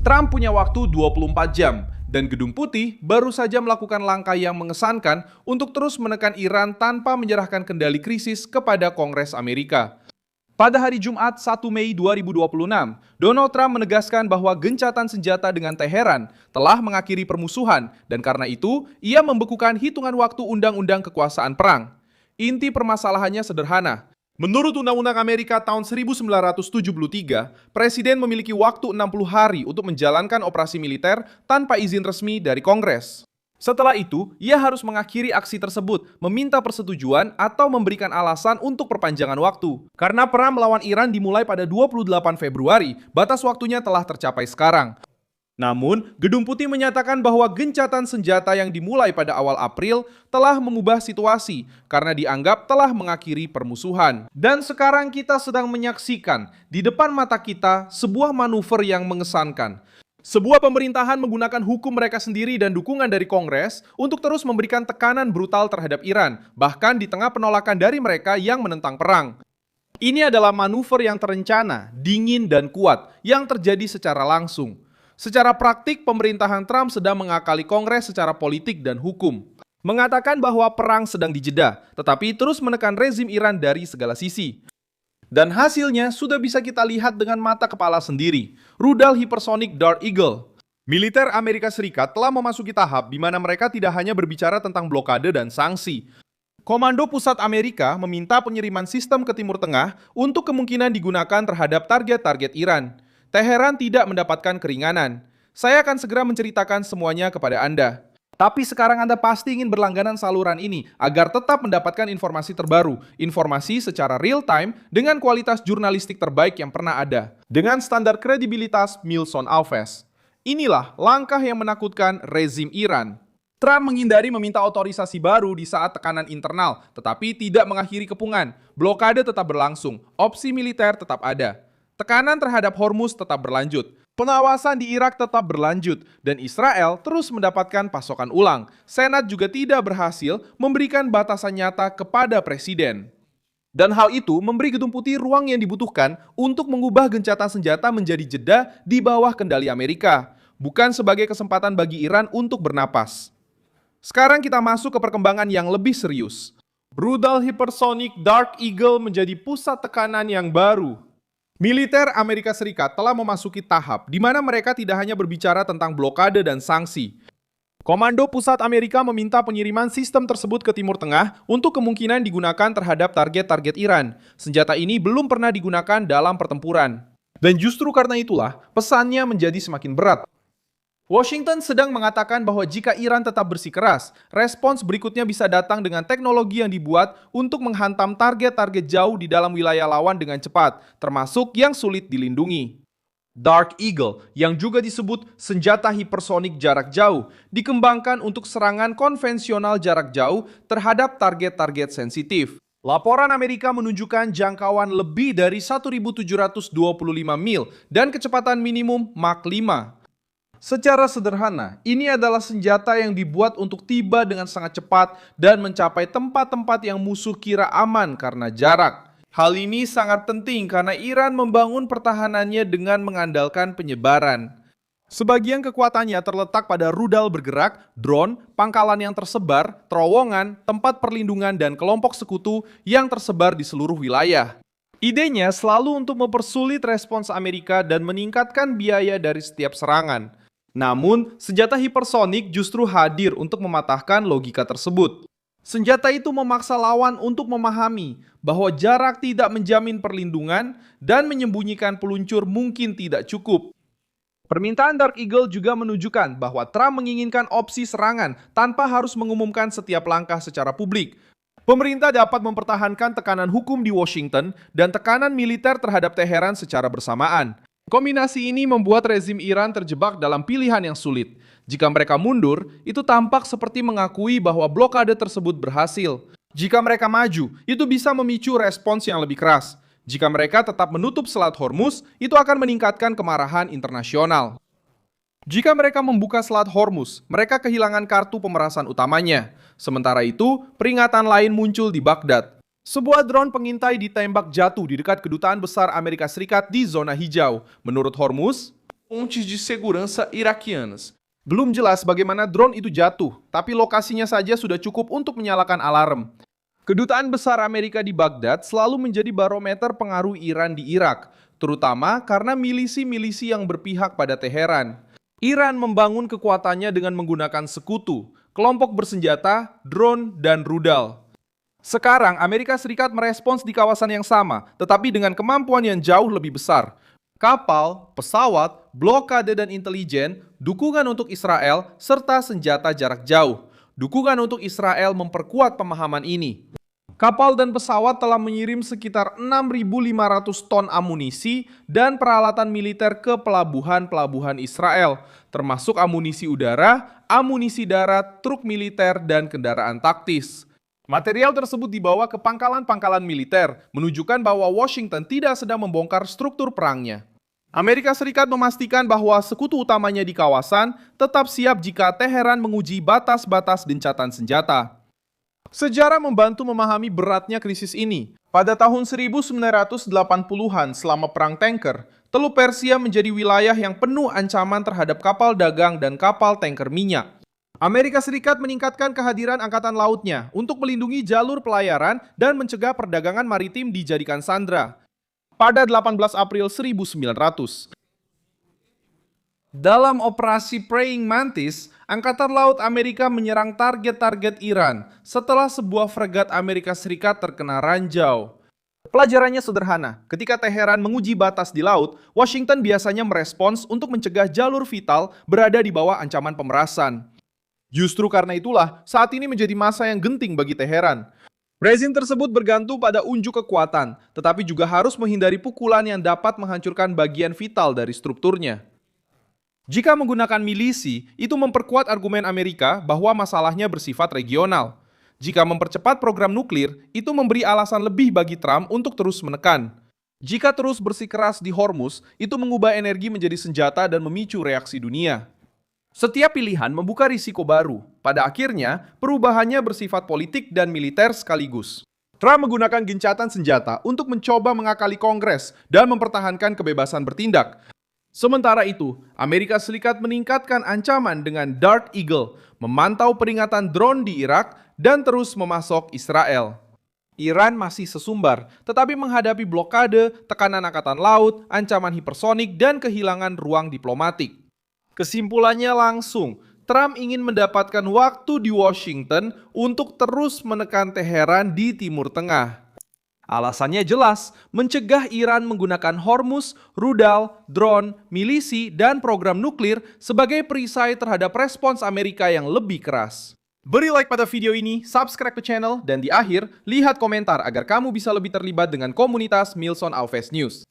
Trump punya waktu 24 jam, dan Gedung Putih baru saja melakukan langkah yang mengesankan untuk terus menekan Iran tanpa menyerahkan kendali krisis kepada Kongres Amerika. Pada hari Jumat 1 Mei 2026, Donald Trump menegaskan bahwa gencatan senjata dengan Teheran telah mengakhiri permusuhan dan karena itu ia membekukan hitungan waktu undang-undang kekuasaan perang. Inti permasalahannya sederhana. Menurut Undang-Undang Amerika tahun 1973, Presiden memiliki waktu 60 hari untuk menjalankan operasi militer tanpa izin resmi dari Kongres. Setelah itu, ia harus mengakhiri aksi tersebut, meminta persetujuan atau memberikan alasan untuk perpanjangan waktu. Karena perang melawan Iran dimulai pada 28 Februari, batas waktunya telah tercapai sekarang. Namun, Gedung Putih menyatakan bahwa gencatan senjata yang dimulai pada awal April telah mengubah situasi karena dianggap telah mengakhiri permusuhan. Dan sekarang kita sedang menyaksikan di depan mata kita sebuah manuver yang mengesankan. Sebuah pemerintahan menggunakan hukum mereka sendiri dan dukungan dari Kongres untuk terus memberikan tekanan brutal terhadap Iran, bahkan di tengah penolakan dari mereka yang menentang perang. Ini adalah manuver yang terencana, dingin dan kuat yang terjadi secara langsung. Secara praktik, pemerintahan Trump sedang mengakali Kongres secara politik dan hukum. Mengatakan bahwa perang sedang dijeda, tetapi terus menekan rezim Iran dari segala sisi. Dan hasilnya sudah bisa kita lihat dengan mata kepala sendiri. Rudal hipersonik Dark Eagle. Militer Amerika Serikat telah memasuki tahap di mana mereka tidak hanya berbicara tentang blokade dan sanksi. Komando Pusat Amerika meminta pengiriman sistem ke Timur Tengah untuk kemungkinan digunakan terhadap target-target Iran. Teheran tidak mendapatkan keringanan. Saya akan segera menceritakan semuanya kepada Anda. Tapi sekarang Anda pasti ingin berlangganan saluran ini agar tetap mendapatkan informasi terbaru, informasi secara real time dengan kualitas jurnalistik terbaik yang pernah ada. Dengan standar kredibilitas Milson Alves. Inilah langkah yang menakutkan rezim Iran. Trump menghindari meminta otorisasi baru di saat tekanan internal, tetapi tidak mengakhiri kepungan. Blokade tetap berlangsung, opsi militer tetap ada. Tekanan terhadap Hormuz tetap berlanjut. Pengawasan di Irak tetap berlanjut dan Israel terus mendapatkan pasokan ulang. Senat juga tidak berhasil memberikan batasan nyata kepada presiden. Dan hal itu memberi Gedung Putih ruang yang dibutuhkan untuk mengubah gencatan senjata menjadi jeda di bawah kendali Amerika, bukan sebagai kesempatan bagi Iran untuk bernapas. Sekarang kita masuk ke perkembangan yang lebih serius. Rudal hipersonik Dark Eagle menjadi pusat tekanan yang baru. Militer Amerika Serikat telah memasuki tahap di mana mereka tidak hanya berbicara tentang blokade dan sanksi. Komando Pusat Amerika meminta pengiriman sistem tersebut ke Timur Tengah untuk kemungkinan digunakan terhadap target-target Iran. Senjata ini belum pernah digunakan dalam pertempuran. Dan justru karena itulah, pesannya menjadi semakin berat. Washington sedang mengatakan bahwa jika Iran tetap bersikeras, respons berikutnya bisa datang dengan teknologi yang dibuat untuk menghantam target-target jauh di dalam wilayah lawan dengan cepat, termasuk yang sulit dilindungi. Dark Eagle, yang juga disebut senjata hipersonik jarak jauh, dikembangkan untuk serangan konvensional jarak jauh terhadap target-target sensitif. Laporan Amerika menunjukkan jangkauan lebih dari 1.725 mil dan kecepatan minimum Mach 5. Secara sederhana, ini adalah senjata yang dibuat untuk tiba dengan sangat cepat dan mencapai tempat-tempat yang musuh kira aman karena jarak. Hal ini sangat penting karena Iran membangun pertahanannya dengan mengandalkan penyebaran. Sebagian kekuatannya terletak pada rudal bergerak, drone, pangkalan yang tersebar, terowongan, tempat perlindungan, dan kelompok sekutu yang tersebar di seluruh wilayah. Idenya selalu untuk mempersulit respons Amerika dan meningkatkan biaya dari setiap serangan. Namun, senjata hipersonik justru hadir untuk mematahkan logika tersebut. Senjata itu memaksa lawan untuk memahami bahwa jarak tidak menjamin perlindungan dan menyembunyikan peluncur mungkin tidak cukup. Permintaan Dark Eagle juga menunjukkan bahwa Trump menginginkan opsi serangan tanpa harus mengumumkan setiap langkah secara publik. Pemerintah dapat mempertahankan tekanan hukum di Washington dan tekanan militer terhadap Teheran secara bersamaan. Kombinasi ini membuat rezim Iran terjebak dalam pilihan yang sulit. Jika mereka mundur, itu tampak seperti mengakui bahwa blokade tersebut berhasil. Jika mereka maju, itu bisa memicu respons yang lebih keras. Jika mereka tetap menutup Selat Hormuz, itu akan meningkatkan kemarahan internasional. Jika mereka membuka Selat Hormuz, mereka kehilangan kartu pemerasan utamanya. Sementara itu, peringatan lain muncul di Baghdad. Sebuah drone pengintai ditembak jatuh di dekat Kedutaan Besar Amerika Serikat di zona hijau. Menurut Hormuz, fontes de segurança iraquianas. Belum jelas bagaimana drone itu jatuh, tapi lokasinya saja sudah cukup untuk menyalakan alarm. Kedutaan besar Amerika di Baghdad selalu menjadi barometer pengaruh Iran di Irak, terutama karena milisi-milisi yang berpihak pada Teheran. Iran membangun kekuatannya dengan menggunakan sekutu, kelompok bersenjata, drone, dan rudal. Sekarang Amerika Serikat merespons di kawasan yang sama, tetapi dengan kemampuan yang jauh lebih besar. Kapal, pesawat, blokade dan intelijen, dukungan untuk Israel, serta senjata jarak jauh. Dukungan untuk Israel memperkuat pemahaman ini. Kapal dan pesawat telah mengirim sekitar 6.500 ton amunisi dan peralatan militer ke pelabuhan-pelabuhan Israel, termasuk amunisi udara, amunisi darat, truk militer, dan kendaraan taktis. Material tersebut dibawa ke pangkalan-pangkalan militer, menunjukkan bahwa Washington tidak sedang membongkar struktur perangnya. Amerika Serikat memastikan bahwa sekutu utamanya di kawasan tetap siap jika Teheran menguji batas-batas gencatan senjata. Sejarah membantu memahami beratnya krisis ini. Pada tahun 1980-an, selama Perang Tanker, Teluk Persia menjadi wilayah yang penuh ancaman terhadap kapal dagang dan kapal tanker minyak. Amerika Serikat meningkatkan kehadiran angkatan lautnya untuk melindungi jalur pelayaran dan mencegah perdagangan maritim dijadikan sandera. Pada 18 April 1900. Dalam operasi Praying Mantis, Angkatan Laut Amerika menyerang target-target Iran setelah sebuah fregat Amerika Serikat terkena ranjau. Pelajarannya sederhana, ketika Teheran menguji batas di laut, Washington biasanya merespons untuk mencegah jalur vital berada di bawah ancaman pemerasan. Justru karena itulah, saat ini menjadi masa yang genting bagi Teheran. Rezim tersebut bergantung pada unjuk kekuatan, tetapi juga harus menghindari pukulan yang dapat menghancurkan bagian vital dari strukturnya. Jika menggunakan milisi, itu memperkuat argumen Amerika bahwa masalahnya bersifat regional. Jika mempercepat program nuklir, itu memberi alasan lebih bagi Trump untuk terus menekan. Jika terus bersikeras di Hormuz, itu mengubah energi menjadi senjata dan memicu reaksi dunia. Setiap pilihan membuka risiko baru. Pada akhirnya, perubahannya bersifat politik dan militer sekaligus. Trump menggunakan gencatan senjata untuk mencoba mengakali Kongres dan mempertahankan kebebasan bertindak. Sementara itu, Amerika Serikat meningkatkan ancaman dengan Dart Eagle, memantau peringatan drone di Irak, dan terus memasok Israel. Iran masih sesumbar, tetapi menghadapi blokade, tekanan angkatan laut, ancaman hipersonik, dan kehilangan ruang diplomatik. Kesimpulannya langsung, Trump ingin mendapatkan waktu di Washington untuk terus menekan Teheran di Timur Tengah. Alasannya jelas, mencegah Iran menggunakan Hormuz, rudal, drone, milisi, dan program nuklir sebagai perisai terhadap respons Amerika yang lebih keras. Beri like pada video ini, subscribe ke channel, dan di akhir, lihat komentar agar kamu bisa lebih terlibat dengan komunitas Milson Alves News.